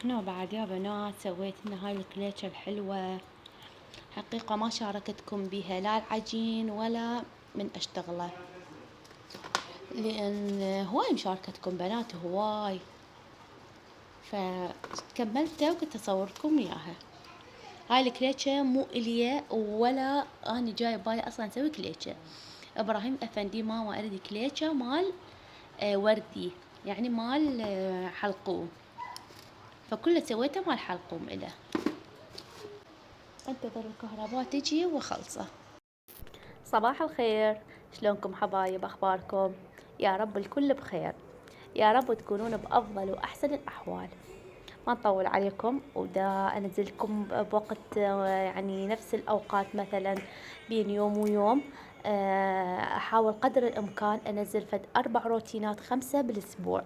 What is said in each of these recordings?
شنو بعد يا بنات سويت لنا هاي الكليتشة الحلوة. حقيقة ما شاركتكم بها لا العجين ولا من اشتغله، لان هواي مشاركتكم بنات هواي، فكملته وكنت اصوركم اياها. هاي الكليتشة مو الي ولا اني جاي باي اصلا اسوي كليتشة. ابراهيم افندي ماما اريد كليتشة مال وردي، يعني مال حلقوم، فكله سويته مال حلقوم إله. انتظر الكهرباء تجي وخلصه. صباح الخير، شلونكم حبايب؟ اخباركم؟ يا رب الكل بخير، يا رب تكونون بافضل واحسن الاحوال. ما نطول عليكم ودا انزلكم بوقت يعني نفس الاوقات، مثلا بين يوم ويوم. احاول قدر الامكان انزل فد 4 روتينات 5 بالاسبوع.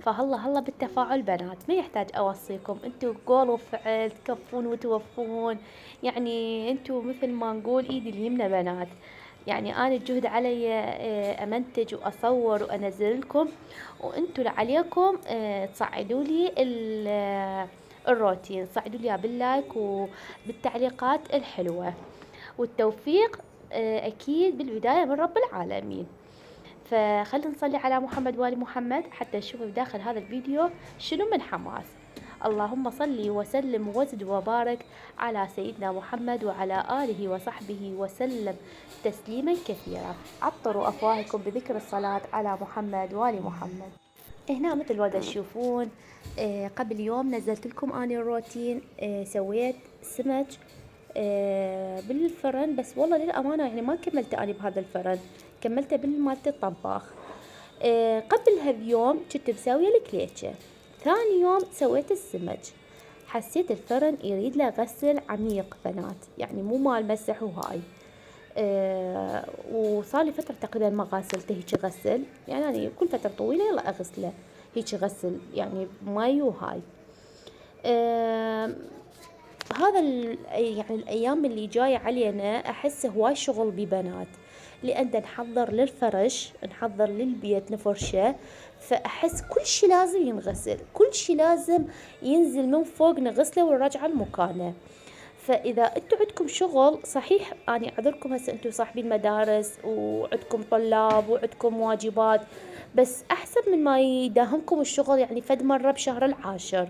فهلا بالتفاعل بنات، ما يحتاج اوصيكم، انتوا قول وفعل، تكفون وتوفون. يعني انتوا مثل ما نقول ايدي اليمنى بنات. يعني انا الجهد علي امنتج واصور وانزل لكم، وانتوا عليكم تصعدوا لي الروتين، صعدوا لي باللايك وبالتعليقات الحلوة، والتوفيق اكيد بالبداية من رب العالمين. فخلنا نصلي على محمد وآل محمد حتى نشوف بداخل هذا الفيديو شنو من حماس. اللهم صل وسلم وزد وبارك على سيدنا محمد وعلى آله وصحبه وسلم تسليما كثيرا. عطروا أفواهكم بذكر الصلاة على محمد وآل محمد. هنا مثل ما تشوفون قبل يوم نزلت لكم اني الروتين. سويت سمك بالفرن، بس والله للأمانة يعني ما كملته أنا بهذا الفرن، كملته بالمالت الطباخ. قبلها بيوم كنت مسوية الكليتشة. ثاني يوم سويت السمك. حسيت الفرن يريد له غسل عميق بنات، يعني مو مال مسح وهاي. وصار لي فترة تقريبا ما غسلته هيك غسل، يعني أنا كل فترة طويلة يلا أغسله هيك غسل يعني بماي وهاي. هذا يعني الأيام اللي جاية علينا أحس هواي شغل ببنات، لأن نحضر للفرش، نحضر للبيت نفرشه، فأحس كل شي لازم ينغسل، كل شي لازم ينزل من فوق نغسله ونرجعه لمكانه. فإذا أنتوا عندكم شغل صحيح، أنا أعذركم، هسه أنتوا صاحبين مدارس وعندكم طلاب وعندكم واجبات، بس أحسن من ما يداهمكم الشغل يعني فد مرة بشهر العاشر.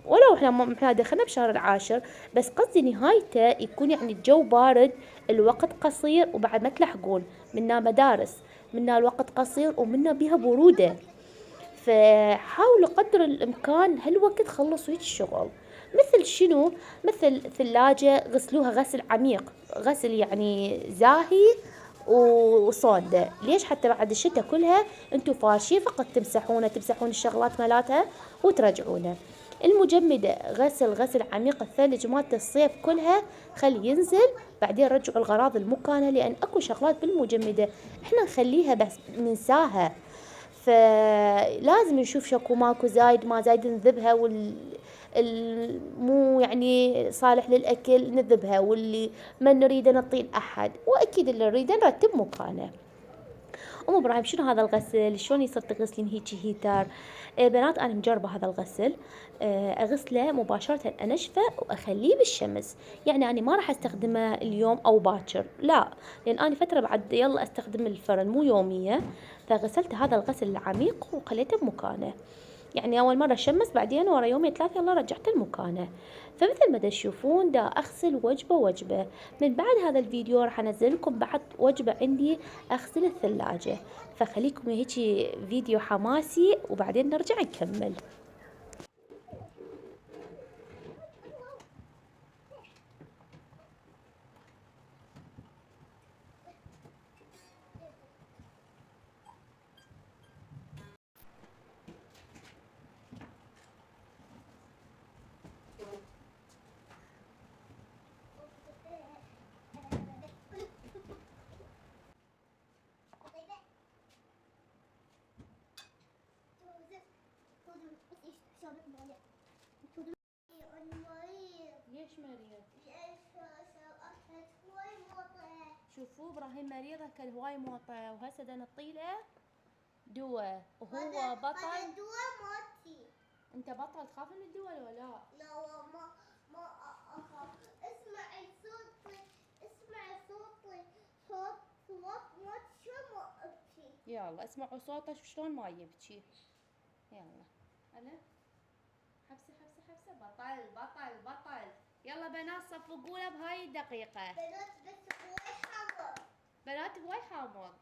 ولو احنا دخلنا بشهر العاشر، بس قصدي نهايته يكون يعني الجو بارد، الوقت قصير، وبعد ما تلحقون منا مدارس، منا الوقت قصير، ومنا بيها برودة. فحاولوا قدر الامكان هالوقت خلصوا هيك الشغل. مثل شنو؟ مثل ثلاجة غسلوها غسل عميق، غسل يعني زاهي وصودا. ليش؟ حتى بعد الشتاء كلها انتوا فاشين فقط تمسحون الشغلات مالاتها وترجعونها. المجمدة غسل عميق، الثلج مالت الصيف كلها خلي ينزل، بعدين رجعوا الغراض المكانة، لأن أكو شغلات بالمجمدة احنا نخليها بس ننساها، فلازم نشوف شكو ماكو زايد ما زايد نذبها، مو يعني صالح للأكل نذبها، واللي ما نريده نعطيه لأحد، وأكيد اللي نريده نرتب مكانه. ام ابراهيم شنو هذا الغسل؟ شلون يصير تغسلين هيجي هيتر؟ بنات انا مجربه هذا الغسل. اغسله مباشره، انشفه واخليه بالشمس، يعني انا ما راح استخدمه اليوم او باكر، لا، لان انا فتره بعد يلا استخدم الفرن مو يوميه. فغسلت هذا الغسل العميق وخليته بمكانه، يعني اول مره شمس، بعدين ورا يومين 3 يلا رجعته لمكانه. فمثل ما تشوفون دا اغسل وجبه وجبه. من بعد هذا الفيديو راح انزل لكم بعد وجبه عندي اغسل الثلاجه، فخليكم هيجي فيديو حماسي وبعدين نرجع نكمل. ليش مريض؟ شوفوا ابراهيم مريض، اكل هواي موطه، وهسه دا نعطيله دواء وهو بطل. دواء موتي. انت بطل تخاف من الدول ولا لا؟ لا ما اخاف. اسمعي صوتي، اسمعي صوتي، صوت ما تشم ابكي. يلا اسمعوا صوته شلون ما يبكي. يلا هلا حبسه حبسه حبسه. بطل بطل بطل. يلا بنات صفقوا له بهاي الدقيقة. بنات بس هواي حمر. بنات هواي حامض.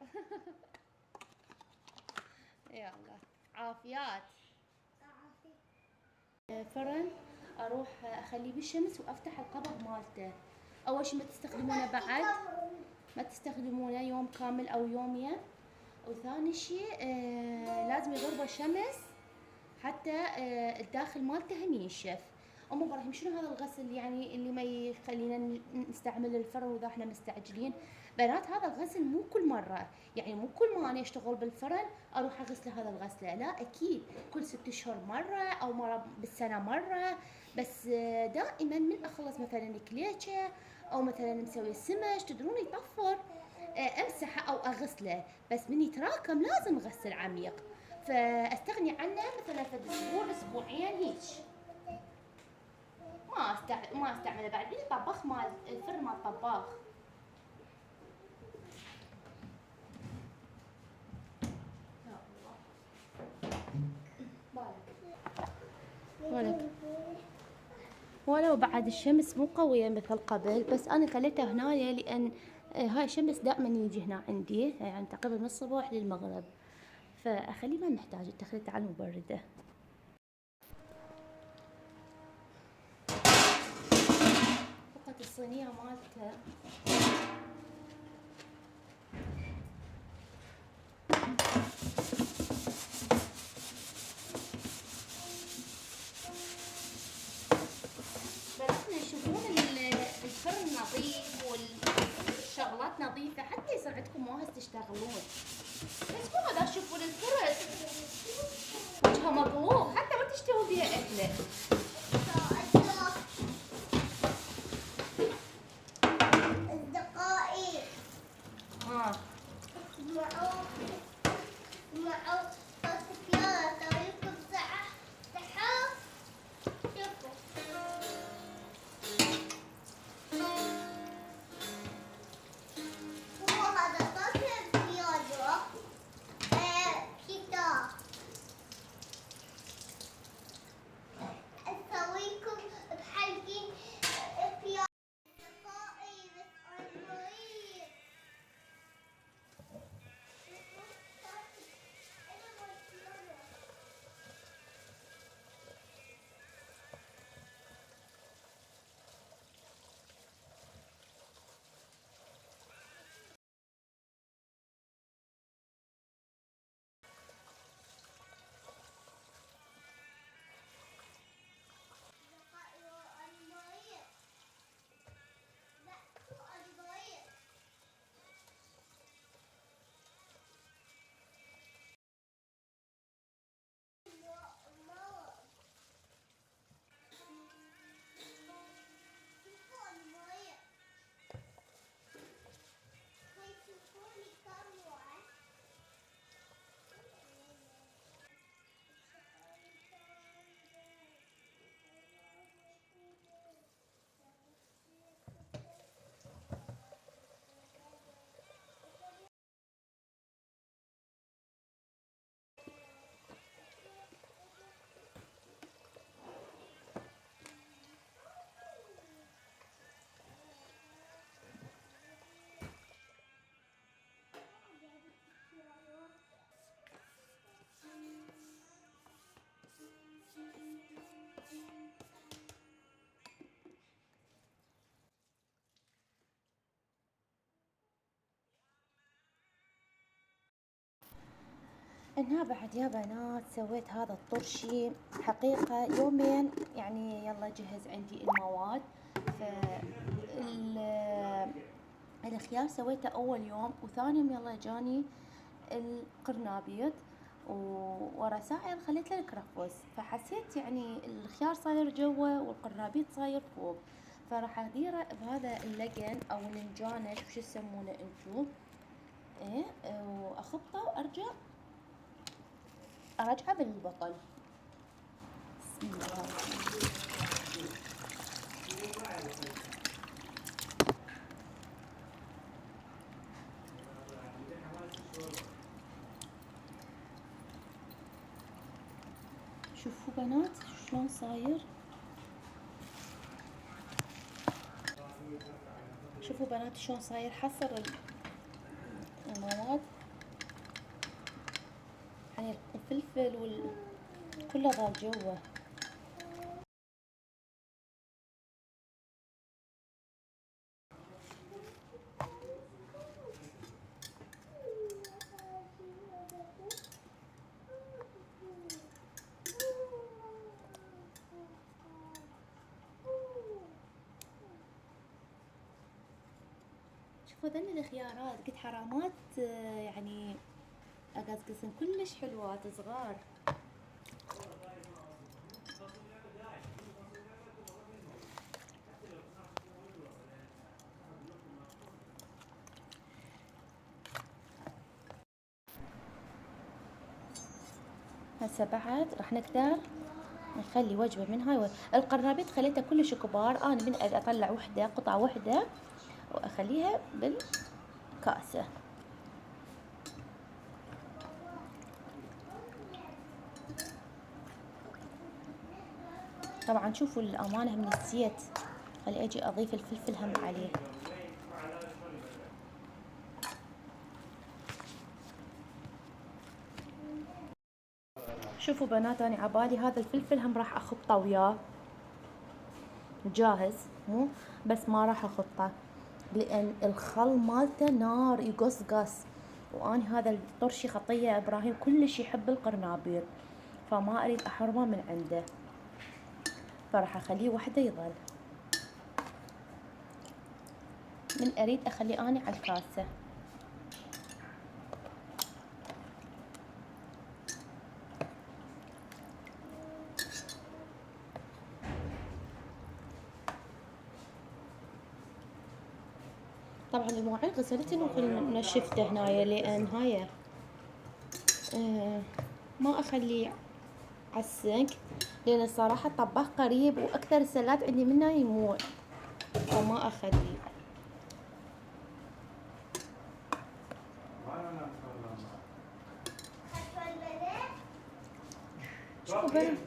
يلا عافيات. فرن اروح اخليه بالشمس وافتح القبض مالته. اول شي ما تستخدمونه بعد، ما تستخدمونه يوم كامل او يومين. وثاني شي لازم يضربه شمس حتى الداخل مالته هم ينشف. ام ابراهيم شنو هذا الغسل يعني اللي ما يخلينا نستعمل الفرن واذا احنا مستعجلين؟ بنات هذا الغسل مو كل مره، يعني مو كل ما انا اشتغل بالفرن اروح اغسل هذا الغسله، لا اكيد كل 6 اشهر مره او مره بالسنه مره. بس دائما من اخلص مثلا كليشه او مثلا مسوي سمش تدرون يطفر، امسحه او اغسله. بس من يتراكم لازم اغسل عميق، فاستغني عنه مثلا في اسبوع اسبوعين هيك. ما استعمله بعد بني طباخ مال الفرن مال طباخ. ولك ولو بعد الشمس مو قوية مثل قبل، بس أنا خليته هنا لأن هاي الشمس دائما يجي هنا عندي، يعني تقريبا من الصبح للمغرب، فأخليه ما محتاج التخليط على المبردة. فقط الصينية مالته بناتنا يشوفون الفرن نظيف والشغلات نظيفة حتى يصير عندكم مواهز تشتغلون. بس مو هذا تشوفون الفرن وجهه مقلوب حتى ما تشتهوا بيها أكله. أصدقائي اسمعوا صوت يلا أسويكم سحر. شوفوا هو هذا صوت البيانو. كتاب أسويكم بحلقين بيانو. أصدقائي بس أنا مريض. انها بعد يا بنات سويت هذا الطرشي حقيقة يومين، يعني يلا جهز عندي المواد. ف الخيار سويته اول يوم، وثاني يوم يلا جاني القرنابيط، وورا ساعة خليت له الكرفس، فحسيت يعني الخيار صاير جوا والقرنابيط صاير فوق، فراح اديره بهذا اللجن او الانجانة شو تسمونه انتو، ايه، واخبطه وارجعه بالبطل. بسم الله. شوفوا بنات شلون صاير. شوفوا بنات شلون صاير حصر المواد، يعني الفلفل كله ضال جوا. شوفوا ذن الخيارات قد حرامات، يعني أقزقزن كلش حلوات صغار. هسه بعد راح نقدر نخلي وجبة من هاي. القرنبيط خليتها كلش كبار، أنا من أطلع وحدة قطعة وحدة وأخليها بالكاسة. طبعا شوفوا الأمانة من الزيت، خلي أجي أضيف الفلفل هم عليه. شوفوا بنات أنا عبالي هذا الفلفل هم راح أخطه وياه جاهز، مو بس ما راح أخطه لأن الخل مالته نار يقصقص، وأنا هذا الطرشي خطية إبراهيم كلش يحب القرنابيط، فما أريد أحرمه من عنده، فراح أخليه وحده يظل. من أريد أخليه أنا على الكاسة. طبعا المواعين غسلتهن ونشفته هنايا لأن هاي ما أخليه على السنك، لأن الصراحة الطباخ قريب وأكثر السلات عندي منه يموت، فما أخليه. شوفوا بنات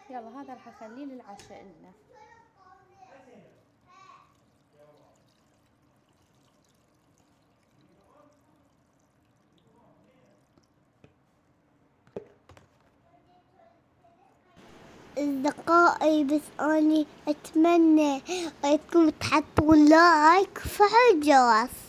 يلا هذا راح اخليه للعشاء لنا. أصدقائي بس أني أتمنى أنكم تحطون لايك وفعل الجرس.